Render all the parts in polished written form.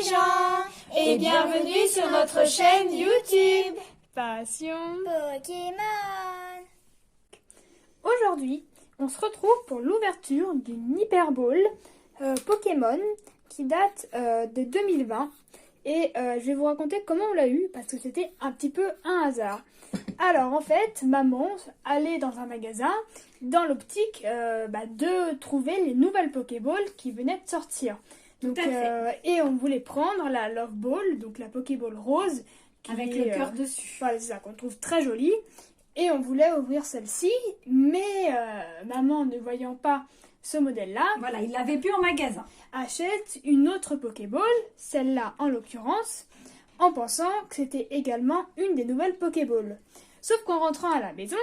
gens et bienvenue sur notre chaîne YouTube Passion Pokémon. Aujourd'hui, on se retrouve pour l'ouverture d'une Hyper Ball Pokémon qui date de 2020 et je vais vous raconter comment on l'a eu parce que c'était un petit peu un hasard. Alors en fait, maman allait dans un magasin dans l'optique de trouver les nouvelles Pokéballs qui venaient de sortir. Donc, et on voulait prendre la Love Ball, donc la Pokéball rose. Avec le cœur dessus. Voilà, c'est ça, qu'on trouve très jolie. Et on voulait ouvrir celle-ci, mais maman, ne voyant pas ce modèle-là, Voilà, il l'avait plus en magasin. Achète une autre Pokéball, celle-là en l'occurrence, en pensant que c'était également une des nouvelles Pokéballs. Sauf qu'en rentrant à la maison,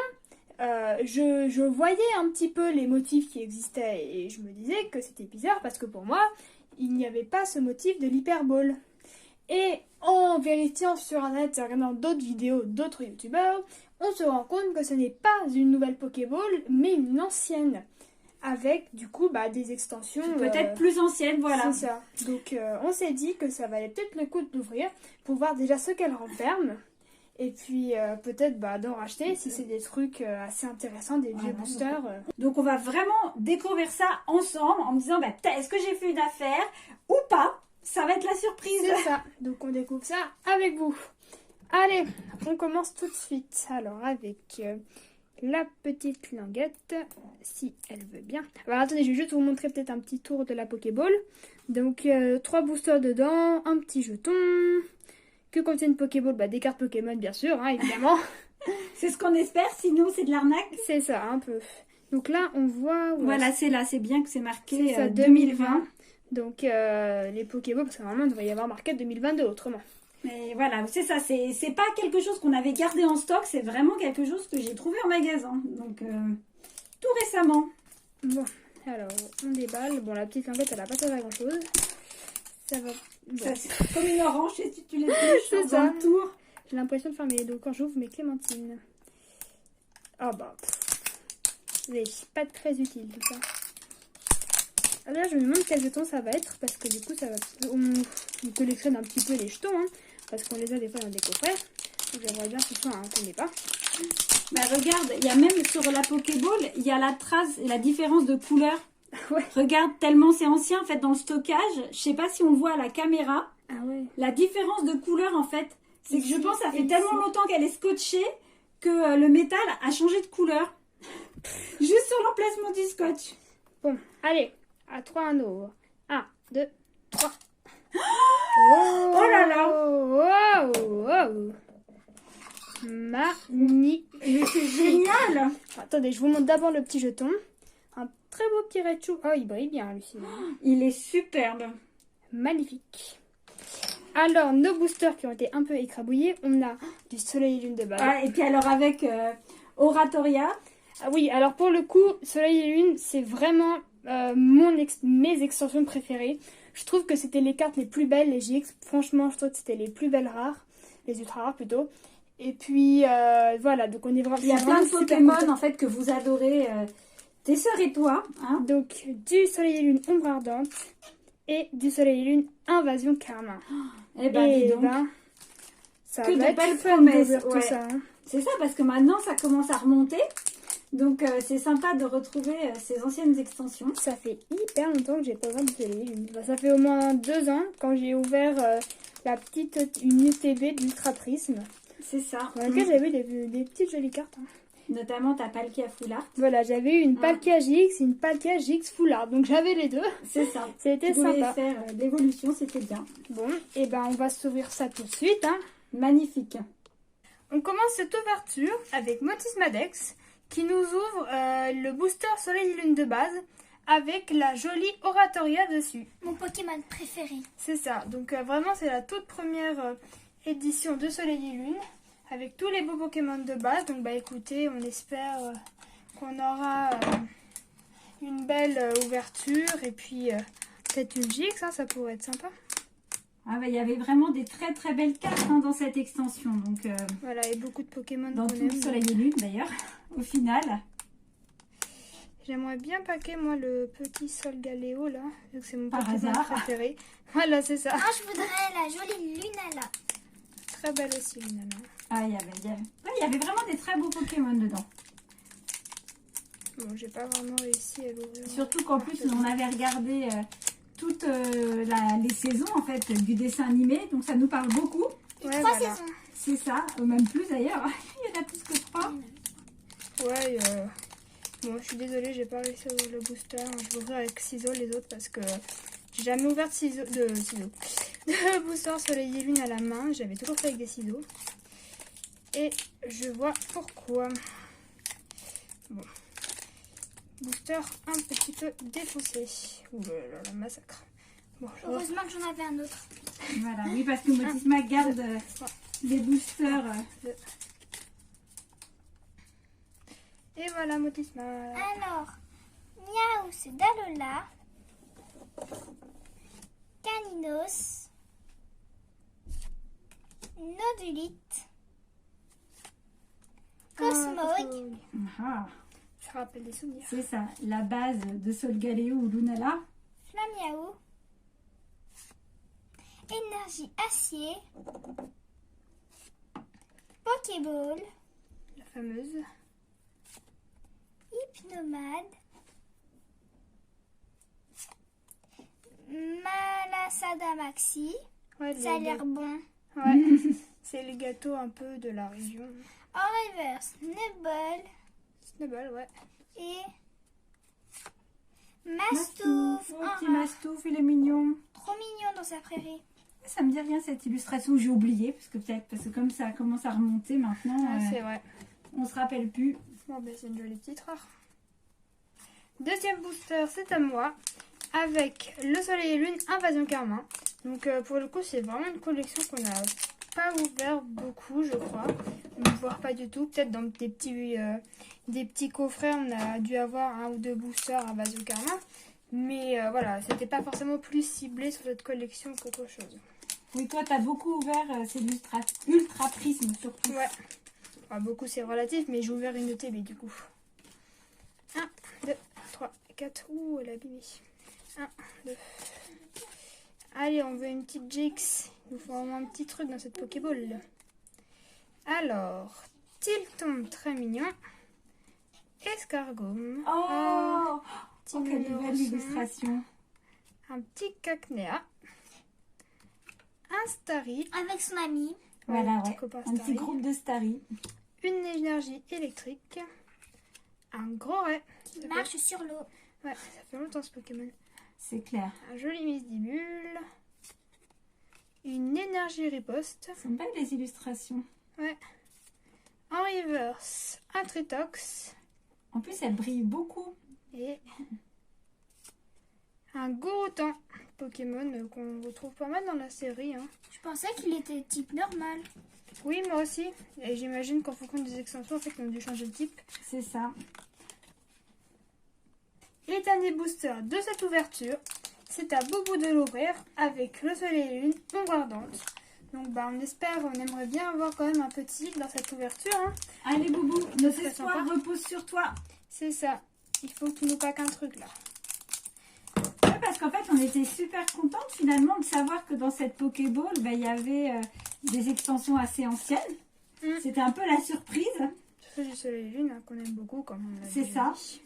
je voyais un petit peu les motifs qui existaient et je me disais que c'était bizarre parce que pour moi, il n'y avait pas ce motif de l'Hyper Ball. Et en vérifiant sur internet et en regardant d'autres vidéos d'autres youtubeurs, on se rend compte que ce n'est pas une nouvelle Pokéball, mais une ancienne. Avec du coup des extensions. Peut-être plus anciennes, voilà. C'est ça. Donc on s'est dit que ça valait peut-être le coup de l'ouvrir pour voir déjà ce qu'elle renferme. Et puis peut-être d'en racheter si c'est des trucs assez intéressants, des vieux boosters. Donc on va vraiment découvrir ça ensemble en me disant est-ce que j'ai fait une affaire ou pas? Ça va être la surprise. C'est ça. Donc on découvre ça avec vous. Allez, on commence tout de suite. Alors avec la petite languette, si elle veut bien. Alors attendez, je vais juste vous montrer peut-être un petit tour de la Pokéball. Donc 3 boosters dedans, un petit jeton. Que contient une Pokéball? Des cartes Pokémon bien sûr, évidemment. C'est ce qu'on espère, sinon c'est de l'arnaque. C'est ça, un peu. Donc là, on voit... Voilà, c'est là, c'est bien que c'est marqué c'est ça, 2020. Donc les Pokéballs, parce que normalement, il devrait y avoir marqué 2022 autrement. Mais voilà, c'est ça, c'est pas quelque chose qu'on avait gardé en stock, c'est vraiment quelque chose que j'ai trouvé en magasin. Donc, tout récemment. Bon, alors, on déballe. Bon, la petite languette, elle a pas servi à grand-chose. Ça va... Bon. Ça, c'est comme une orange, si tu les touches C'est dans le tour. J'ai l'impression de faire mes dos quand j'ouvre mes clémentines. Ah c'est pas très utile tout ça. Alors là, je me demande quel jeton ça va être parce que du coup, ça va... On collectionne un petit peu les jetons, parce qu'on les a des fois dans des coffrets. J'aimerais bien que ce soit qu'on n'ait pas. Regarde, il y a même sur la Pokéball, il y a la trace et la différence de couleur. Ouais. Regarde, tellement c'est ancien en fait dans le stockage. Je sais pas si on le voit à la caméra. Ah ouais. La différence de couleur en fait, c'est que je pense que ça fait tellement longtemps qu'elle est scotchée que le métal a changé de couleur. Juste sur l'emplacement du scotch. Bon, allez, à 3 un ouvre. 1, 2, 3. Oh là là. Wow. Magnifique. C'est génial. Attendez, je vous montre d'abord le petit jeton. Un très beau petit Raichu. Oh, il brille bien, lui. Il est superbe. Magnifique. Alors, nos boosters qui ont été un peu écrabouillés. On a du soleil et lune de base. Et puis alors avec Oratoria. Ah oui, alors pour le coup, soleil et lune, c'est vraiment mes extensions préférées. Je trouve que c'était les cartes les plus belles, les GX. Franchement, je trouve que c'était les plus belles rares. Les ultra rares plutôt. Et puis, voilà, donc on est vraiment... Il y a plein de Pokémon en fait que vous adorez. Tes sœurs et toi. Donc, du soleil et lune ombre ardente. Et du soleil et lune invasion karma. Dis donc. Ça que va de être belles fun promesses. d'ouvrir tout ça. C'est ça, parce que maintenant ça commence à remonter. Donc c'est sympa de retrouver ces anciennes extensions. Ça fait hyper longtemps que j'ai pas ouvert du soleil et lune. Ça fait au moins 2 ans quand j'ai ouvert une UTB d'Ultra Prisme. C'est ça. Dans laquelle j'avais des petites jolies cartes. Notamment ta Palkia Full Art. Voilà, j'avais eu une Palkia GX et une Palkia GX Full Art. Donc j'avais les deux. C'est ça. C'était sympa. faire l'évolution, c'était bien. Bon, et on va s'ouvrir ça tout de suite. Magnifique. On commence cette ouverture avec Motis Madex qui nous ouvre le booster Soleil et Lune de base avec la jolie Oratoria dessus. Mon Pokémon préféré. C'est ça. Donc vraiment, c'est la toute première édition de Soleil et Lune. Avec tous les beaux Pokémon de base. Donc écoutez, on espère qu'on aura une belle ouverture. Et puis peut-être une GX, ça pourrait être sympa. Il y avait vraiment des très très belles cartes dans cette extension. Donc, voilà, et beaucoup de Pokémon dans tout le soleil et lune d'ailleurs, au final. J'aimerais bien paquer, moi, le petit Solgaleo, là. Vu que c'est mon Par Pokémon hasard. préféré. Voilà, c'est ça. Moi, je voudrais la jolie Lunala. Très belle aussi, Lunala. Ah, il y avait vraiment des très beaux Pokémon dedans. Bon, j'ai pas vraiment réussi à l'ouvrir. Surtout qu'en plus, on avait regardé toutes les saisons en fait du dessin animé, donc ça nous parle beaucoup. Et Ouais, 3 voilà. saisons. C'est ça, même plus d'ailleurs. Il y en a plus que 3. Ouais, bon, je suis désolée, j'ai pas réussi à ouvrir le booster. Je vais ouvrir avec ciseaux les autres parce que j'ai jamais ouvert de booster Soleil et Lune à la main. J'avais toujours fait avec des ciseaux. Et je vois pourquoi. Bon. Booster un petit peu défoncé. Ouh là là, la massacre. Bon, je vois. Heureusement que j'en avais un autre. Voilà, oui, parce que Motisma garde les boosters. Et voilà, Motisma. Alors, Miaou, c'est Dalola. Caninos. Nodulite. Cosmog. Ah, Ça rappelle des souvenirs. c'est ça, la base de Solgaleo ou Lunala. Flamiaou. Énergie acier. Pokéball. La fameuse. Hypnomade. Malasada Maxi. Ouais, Ça a l'air bon. Ouais. C'est les gâteaux un peu de la région. En reverse, Snubble Snowball, ouais. et Mastouf. Oh, petit Mastouf, il est mignon. Trop mignon dans sa prairie. Ça me dit rien cette illustration, j'ai oublié, parce que comme ça commence à remonter maintenant, Ah, c'est vrai. on se rappelle plus. Bon, ben, c'est une jolie petite rare. Deuxième booster, c'est à moi. Avec le Soleil et Lune, Invasion Carmin. Donc, pour le coup, c'est vraiment une collection qu'on n'a pas ouvert beaucoup, je crois. Voire pas du tout. Peut-être dans des petits coffrets, on a dû avoir un ou deux boosters Invasion Carmin. Mais voilà, c'était pas forcément plus ciblé sur cette collection qu'autre chose. Oui, toi, t'as beaucoup ouvert ces ultra prismes surtout. Ouais. Enfin, beaucoup, c'est relatif, mais j'ai ouvert une ETB du coup. 1, 2, 3, 4. Ouh, elle a abîmé. 1, 2. Allez, on veut une petite Jix. Il nous faut vraiment un petit truc dans cette Pokéball. Alors, Tilton, très mignon. Escargot. Oh, Petit quelle nounours. belle illustration. Un petit Cacnea. Un Starry. Avec son ami. Voilà, un petit ouais. copain Un petit Starry. groupe de Starry. Une énergie électrique. Un gros ray. Qui marche sur l'eau. Ouais, ça fait longtemps ce Pokémon. C'est clair. Un joli Misdibule. Une énergie riposte. C'est belles les illustrations. Ouais. En reverse, un Tritox. En plus, elle brille beaucoup. Et un Gorotan. Pokémon qu'on retrouve pas mal dans la série. Hein. Je pensais qu'il était type normal. Oui, moi aussi. Et j'imagine qu'en fonction des extensions, en fait, on a dû changer de type. C'est ça. Et dernier booster de cette ouverture, c'est à Bobo de l'ouvrir avec le Soleil et Lune, ombre ardente. Donc bah on aimerait bien avoir quand même un petit dans cette ouverture. Hein. Allez, Boubou, nos serait espoirs sympa. reposent sur toi. C'est ça. Il faut que tu nous paques un truc là. Ouais, parce qu'en fait, on était super contente finalement de savoir que dans cette Pokéball, il y avait des extensions assez anciennes. Mm. C'était un peu la surprise. C'est du Soleil et Lune hein, qu'on aime beaucoup comme on l'a C'est déjà ça. dit.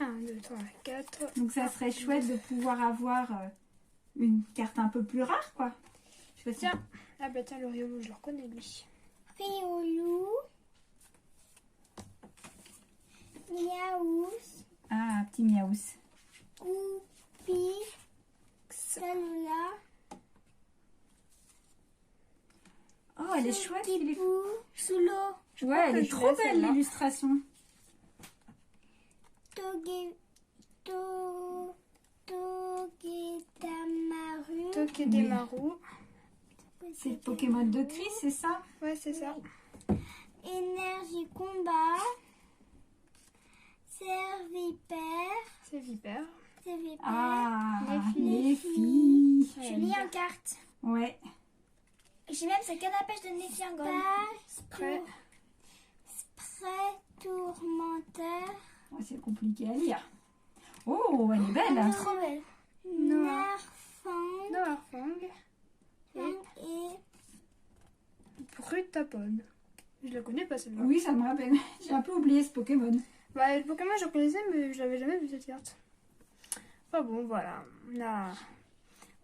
1, 2, 3, 4. Donc ça serait chouette de pouvoir avoir une carte un peu plus rare, quoi. Je sais pas si- Tiens. Ah bah tiens, le Riolu, je le reconnais lui. Riolu. Miaou. Ah, petit Miaous. Oupi. Salula. Oh, elle est chouette. il est- Tipou. Sous l'eau. Ouais, elle que est je trop l'ai, belle celle-là. l'illustration. Toge. Togetamaru. Togedemaru. C'est le Pokémon de Chris, c'est ça? Ouais, c'est ça. Énergie combat. Servipère. C'est Vipère. Servipère. Ah, Les les filles. Je lis en carte. Ouais. J'ai même sa canne à pêche de Néfi en gomme. Prêt. Spray tourmenteur. Oh, c'est compliqué à lire. Oh, elle est belle. Trop belle. Non. Nerfang Noirfang et Brutapon. Je la connais pas celle-là. Oui, ça me rappelle. J'ai un peu oublié ce Pokémon. Bah, le Pokémon, je connaissais, mais je l'avais jamais vu cette carte. Enfin bon, voilà.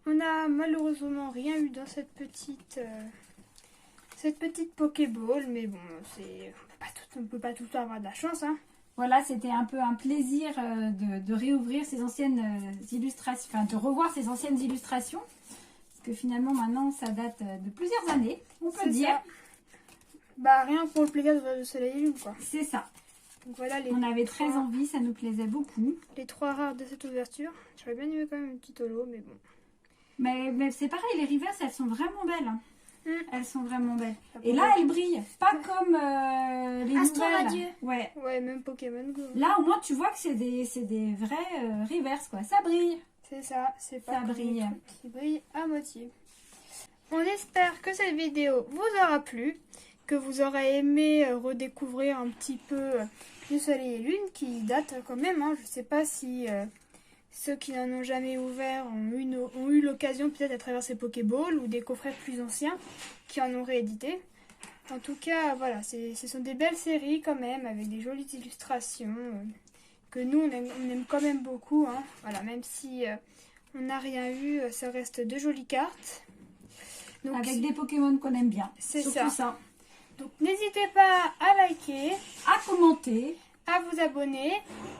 On a malheureusement rien eu dans cette petite Pokéball, mais bon, on peut pas tout le temps avoir de la chance, hein. Voilà, c'était un peu un plaisir de réouvrir ces anciennes illustrations, enfin de revoir ces anciennes illustrations. Parce que finalement, maintenant, ça date de plusieurs années, on peut C'est dire. ça. Bah, rien pour le plaisir de voir le soleil et lune, quoi. C'est ça. Donc voilà On avait très envie, ça nous plaisait beaucoup. les 3 rares de cette ouverture. J'aurais bien aimé quand même une petite holo, mais bon. Mais c'est pareil, les reverse, elles sont vraiment belles. Hein. Elles sont vraiment belles. Et bon, là, elles brillent. Pas comme les Astro nouvelles. Radieux. Ouais. Ouais, même Pokémon Go. Là, au moins, tu vois que c'est des vrais reverse, quoi. Ça brille. C'est ça, c'est pas Ça comme les brille. trucs qui brille à moitié. On espère que cette vidéo vous aura plu, que vous aurez aimé redécouvrir un petit peu le soleil et lune qui date quand même. Hein. Je sais pas si ceux qui n'en ont jamais ouvert ont eu l'occasion peut-être à travers ces Pokéballs ou des coffrets plus anciens qui en ont réédité. En tout cas, voilà, ce sont des belles séries quand même avec des jolies illustrations que nous on aime quand même beaucoup. Hein. Voilà, même si on n'a rien eu, ça reste de jolies cartes. Donc, Avec des Pokémon qu'on aime bien. C'est Surtout ça. Donc n'hésitez pas à liker, À commenter, à vous abonner,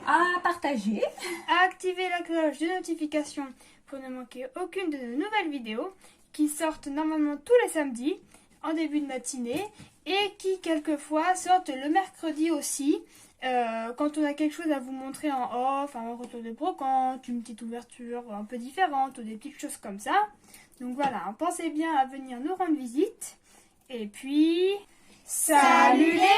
à partager. à activer la cloche de notification pour ne manquer aucune de nos nouvelles vidéos qui sortent normalement tous les samedis en début de matinée et qui quelquefois sortent le mercredi aussi quand on a quelque chose à vous montrer en off, un retour de brocante, une petite ouverture un peu différente ou des petites choses comme ça. Donc voilà, pensez bien à venir nous rendre visite et puis salut les